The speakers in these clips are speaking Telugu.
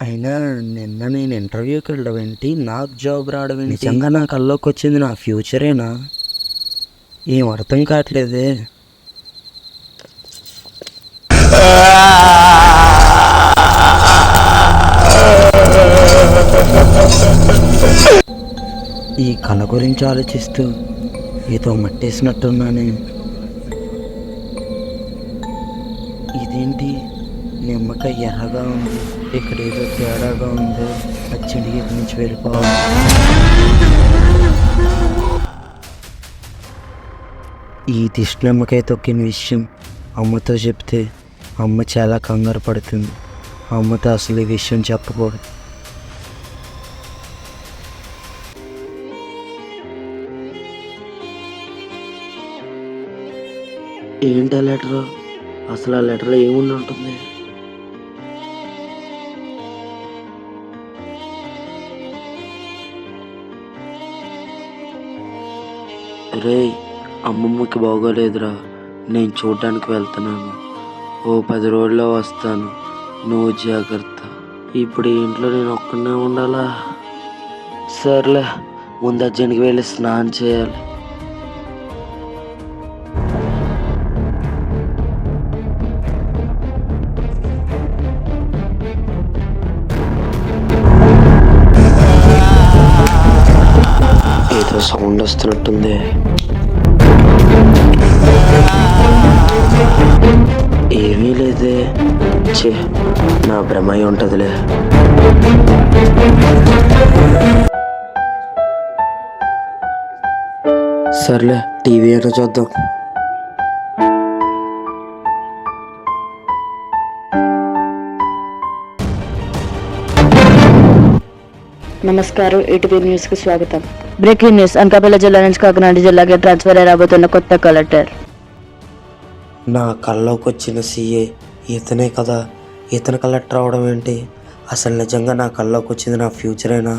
అయినా నిన్న నేను ఇంటర్వ్యూకి వెళ్ళడం ఏంటి, నాకు జాబ్ రావడం ఏంటి? నిజంగా నా కల్లోకి వచ్చింది నా ఫ్యూచరేనా? ఏం అర్థం కావట్లేదే. ఈ కళ గురించి ఆలోచిస్తూ ఏదో మట్టేసినట్టున్నానే. ఇదేంటి నిమ్మకాయ ఎర్రగా ఉంది, ఇక్కడ ఏదో తేడాగా ఉంది. పచ్చడికి ఇక్కడి నుంచి వెళ్ళిపోవాలి. ఈ దిష్టి నిమ్మకాయ తొక్కిన విషయం అమ్మతో చెప్తే అమ్మ చాలా కంగారు పడుతుంది. అమ్మతో అసలు ఈ విషయం చెప్పకూడదు. ఏంటి ఆ లెటరు? అసలు ఆ లెటర్లో ఏముండి ఉంటుంది? రే, అమ్మమ్మకి బాగోలేదురా, నేను చూడడానికి వెళ్తున్నాను. ఓ 10 రోజుల్లో వస్తాను, నువ్వు జాగ్రత్త. ఇప్పుడు ఇంట్లో నేను ఒక్కనే ఉండాలా? సర్లే, ముందు అర్జెంట్కి వెళ్ళి స్నానం చేయాలి. ఏదో సౌండ్ వస్తున్నట్టుంది. ఏమీ లేదే. చే, నా భ్రమ అయి ఉంటుందిలే. సర్లే, టీవీ అయినా చూద్దాం. నమస్కారం, ఈటీవీ న్యూస్ కి స్వాగతం. Breaking news. అనకాపల్లి జిల్లా నుంచి కాకినాడ జిల్లాకి ట్రాన్స్ఫర్ అయి రాబోతున్న కొత్త కలెక్టర్. నా కల్లోకి వచ్చిన సీఏ ఇతనే కదా. ఇతను కలెక్టర్ అవడం ఏంటి? అసలు నిజంగా నా కల్లోకి వచ్చింది నా ఫ్యూచరేనా?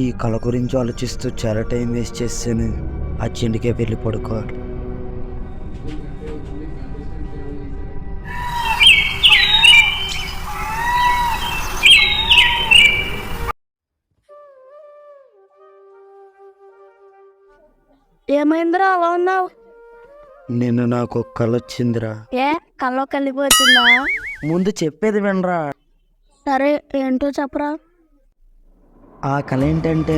ఈ కళ గురించి ఆలోచిస్తూ చాలా టైం వేస్ట్ చేస్తాను. అర్జెంట్గా వెళ్ళి పడుకోవాలి. ఏమైందిరా అలా ఉన్నావు? నిన్ను నాకు ఒక కళ వచ్చిందిరా. ఏ కల్లో కలిగిపోతుందా? ముందు చెప్పేది వినరా. సరే, ఏంటో చెప్పరా. ఆ కళ ఏంటంటే,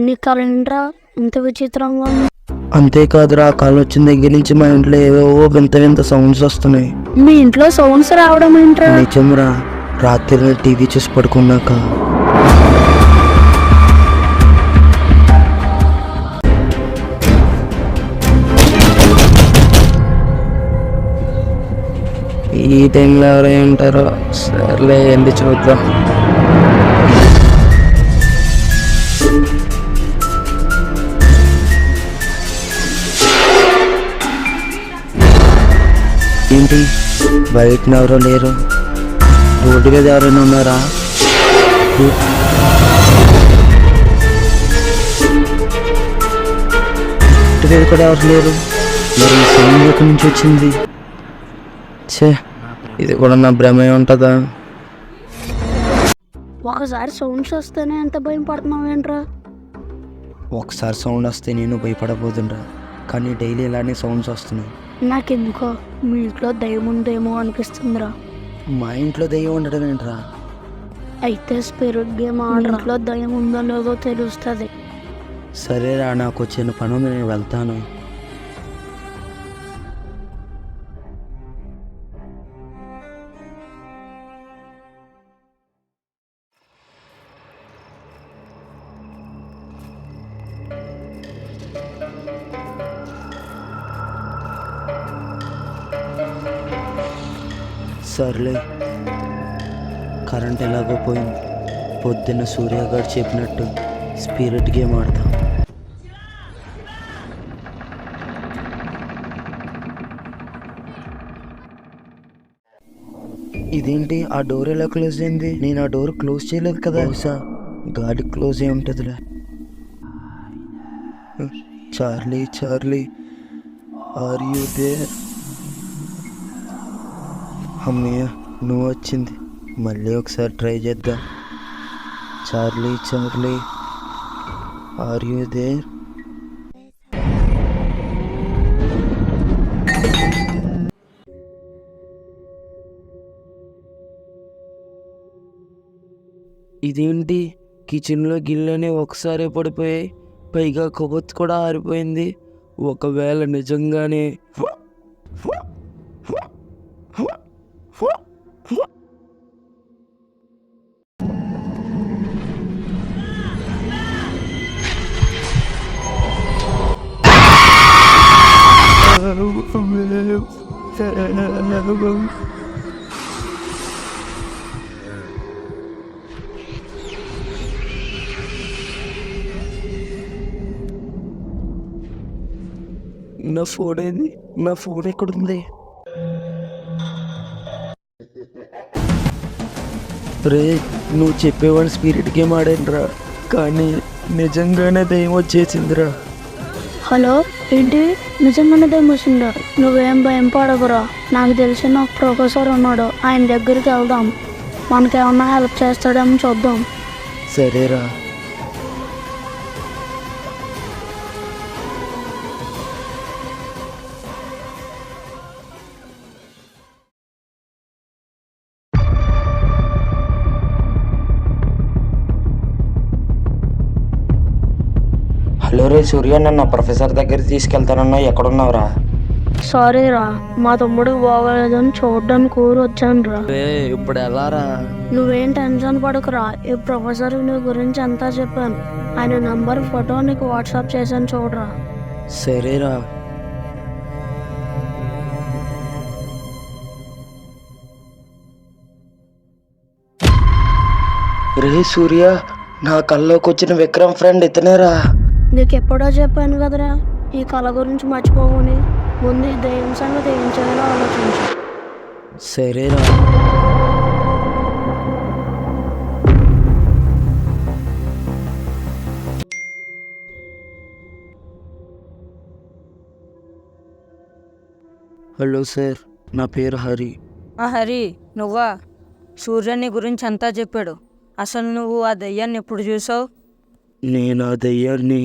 నీ కళంట్రా ఇంత విచిత్రంగా ఉంది. అంతేకాదురా, కళ వచ్చిన దగ్గర నుంచి మా ఇంట్లో ఏవేవో వింత వింత సౌండ్స్ వస్తున్నాయి. మీ ఇంట్లో సౌండ్స్ రావడం ఏంట్రా? నిజంరా, రాత్రి టీవీ చూసి పడుకున్నాక ఈ టైంలో ఎవరై ఉంటారో. సర్లే, వెళ్ళి చూద్దాం. ఏంటి బయట ఎవరో లేరు? రోడ్డు మీద ఎవరైనా ఉన్నారా? రోడ్డు మీద కూడా ఎవరు లేరు. మరి సౌండ్ ఎక్కడి నుంచి వచ్చింది? ఛే, ఇది కూడా నా భ్రమే ఉంటుందా? ఒకసారి సౌండ్స్ వస్తేనే ఎంత భయం పడుతున్నావు ఏంట్రా? ఒకసారి సౌండ్ వస్తే నేను భయపడబోతుండ్రా, కానీ డైలీ ఇలానే సౌండ్స్ వస్తున్నాయి. నాకెందుకో మీ ఇంట్లో దయ్యం ఉందేమో అనిపిస్తుందిరా. మా ఇంట్లో దయ్యం ఉండడం ఏంట్రా? అయితే స్పిరిట్ గేమ్ ఆడట్లో దయ్యం ఉందో లేదో తెలుస్తుంది. సరేరా, నాకు చిన్న పని ఉంది, నేను వెళ్తాను. సర్లే, కరెంట్ ఎలాగో పోయింది. పొద్దున్న సూర్యగాడు చెప్పినట్టు స్పిరిట్ గేమ్ ఆడతాం. ఇదేంటి, ఆ డోర్ ఎలా క్లోజ్ అయింది? నేను ఆ డోర్ క్లోజ్ చేయలేదు కదా. బహుశా గాడి క్లోజ్ అయి ఉంటుందిలే. Charlie, Charlie, are you there? అమ్మయ్య, నువ్వు వచ్చింది. మళ్ళీ ఒకసారి ట్రై చేద్దాం. Charlie, Charlie, are you there? ఇదేంటి, కిచెన్లో గిన్నెలని ఒకసారి పడిపోయాయి, పైగా కొవ్వొత్తు కూడా ఆరిపోయింది. ఒకవేళ నిజంగానే నా ఫోన్ ఏది? నా ఫోన్ ఎక్కడుంది? రే, నువ్వు చెప్పేవాడిని స్పిరిట్ గేమ్ ఆడానురా, కానీ నిజంగానే దయ్యం వచ్చేసిందిరా. హలో, ఏంటి నిజంగానే దయ్యమొచ్చిందా? నువ్వేం భయం పడకురా, నాకు తెలిసిన ఒక ప్రొఫెసర్ ఉన్నాడు, ఆయన దగ్గరికి వెళ్దాం, మనకేమన్నా హెల్ప్ చేస్తాడేమో చూద్దాం. సరేరా. హలో రే సూర్య, నన్ను ప్రొఫెసర్ దగ్గరికి తీసుకెళ్తానన్నా, ఎక్కడున్నావురా? సారీ రా, మా తమ్ముడికి బాగోలేదని చూడడానికి ఊరు వచ్చాను రా. ఇప్పుడు ఎలారా? నువ్వేం టెన్షన్ పడకురా, ఈ ప్రొఫెసర్ నీ గురించి అంతా చెప్పాను, ఆయన నంబర్ ఫోటో నీకు వాట్సాప్ చేశాను, చూడరా. సరేరా. రే సూర్య, నా కల్లోకి వచ్చిన విక్రమ్ ఫ్రెండ్ ఇతనేరా. నీకు ఎప్పుడో చెప్పాను కదరా ఈ కళ గురించి మర్చిపోవని. ముందు ఈ దయ్యం సంగతి ఏం చేయాలో ఆలోచించు. సరేరా. హలో సార్, నా పేరు హరి. హరి, నువ్వా? సూర్యుని గురించి అంతా చెప్పాడు. అసలు నువ్వు ఆ దయ్యాన్ని ఎప్పుడు చూసావు? నేను ఆ దయ్యాన్ని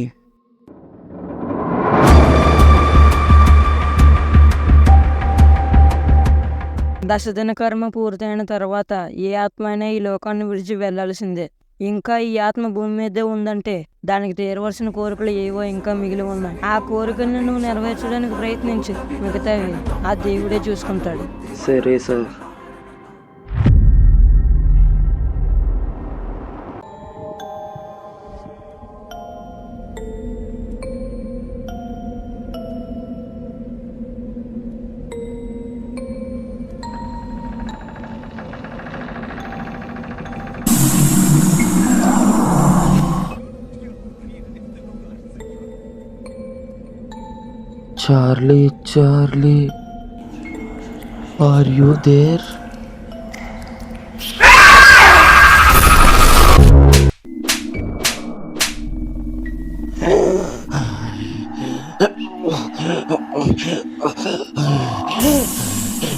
దశదిన కర్మ పూర్తయిన తర్వాత ఏ ఆత్మ అయినా ఈ లోకాన్ని విడిచి వెళ్లాల్సిందే. ఇంకా ఈ ఆత్మ భూమి మీదే ఉందంటే దానికి తీరవలసిన కోరికలు ఏవో ఇంకా మిగిలి ఉన్నాయి. ఆ కోరికలను నువ్వు నెరవేర్చడానికి ప్రయత్నించు, మిగతావి ఆ దేవుడే చూసుకుంటాడు. సరే sir. Charlie, Charlie, are you there?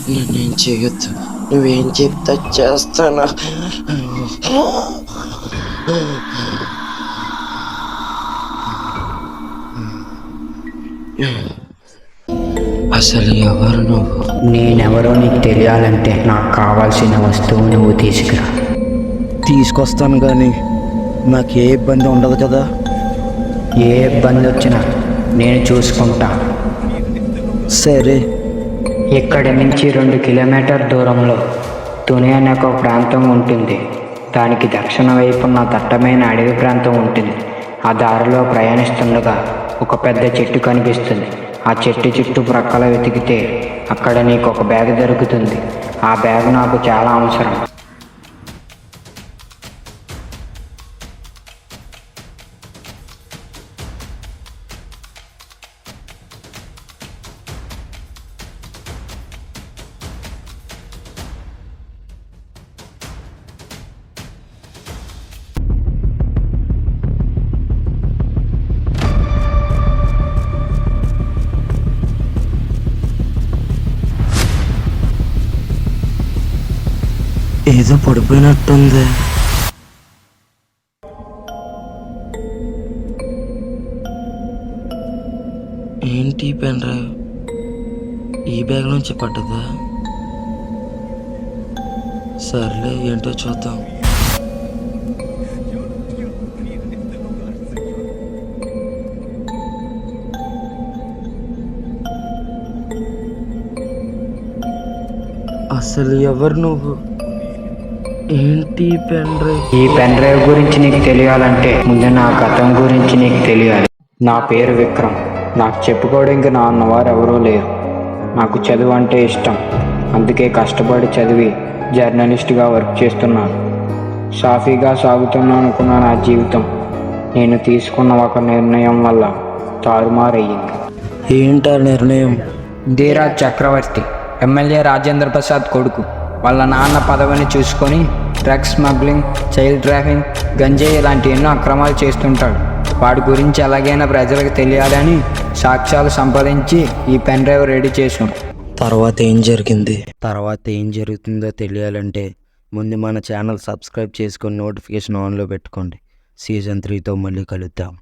నేనేం చేయొద్దు, నువ్వేం చెప్తా చేస్తానా? అసలు ఎవరు నువ్వు? నేనెవరో నీకు తెలియాలంటే నాకు కావాల్సిన వస్తువు నువ్వు తీసుకురా. తీసుకొస్తాను, కానీ నాకు ఏ ఇబ్బంది ఉండదు కదా? ఏ ఇబ్బంది వచ్చినా నేను చూసుకుంటా. సరే. ఇక్కడి నుంచి 2 కిలోమీటర్ దూరంలో తుని అనే ఒక ప్రాంతం ఉంటుంది. దానికి దక్షిణ వైపున దట్టమైన అడవి ప్రాంతం ఉంటుంది. ఆ దారిలో ప్రయాణిస్తుండగా ఒక పెద్ద చెట్టు కనిపిస్తుంది. ఆ చెట్టు చుట్టూ ప్రక్కల వెతికితే అక్కడ నీకు ఒక బ్యాగ్ దొరుకుతుంది. ఆ బ్యాగ్ నాకు చాలా అవసరం. ఏదో పడిపోయినట్టుంది. ఏంటి పెన్ డ్రైవ్ ఈ బ్యాగ్ నుంచి పడ్డదా? సర్లే ఏంటో చూద్దాం. అసలు ఎవరు నువ్వు? ఏంటి పెన్ డ్రైవ్? ఈ పెన్ డ్రైవ్ గురించి నీకు తెలియాలంటే ముందు నా గతం గురించి నీకు తెలియాలి. నా పేరు విక్రమ్. నాకు చెప్పుకోవడానికి నా అన్నవారు ఎవరూ లేరు. నాకు చదువు అంటే ఇష్టం. అందుకే కష్టపడి చదివి జర్నలిస్ట్గా వర్క్ చేస్తున్నాను. సాఫీగా సాగుతున్నాను అనుకున్న నా జీవితం నేను తీసుకున్న ఒక నిర్ణయం వల్ల తారుమారయ్యింది. ఏంటా నిర్ణయం? ధీరాజ్ చక్రవర్తి ఎమ్మెల్యే రాజేంద్ర ప్రసాద్ కొడుకు. వాళ్ళ నాన్న పదవిని చూసుకొని డ్రగ్స్ స్మగ్లింగ్, చైల్డ్ ట్రాఫింగ్, గంజాయి ఇలాంటి ఎన్నో అక్రమాలు చేస్తుంటాడు. వాడి గురించి ఎలాగైనా ప్రజలకు తెలియాలని సాక్ష్యాలు సంపాదించి ఈ పెన్ డ్రైవ్ రెడీ చేసాం. తర్వాత ఏం జరిగింది? తర్వాత ఏం జరుగుతుందో తెలియాలంటే ముందు మన ఛానల్ సబ్స్క్రైబ్ చేసుకొని నోటిఫికేషన్ ఆన్లో పెట్టుకోండి. సీజన్ 3తో మళ్ళీ కలుద్దాం.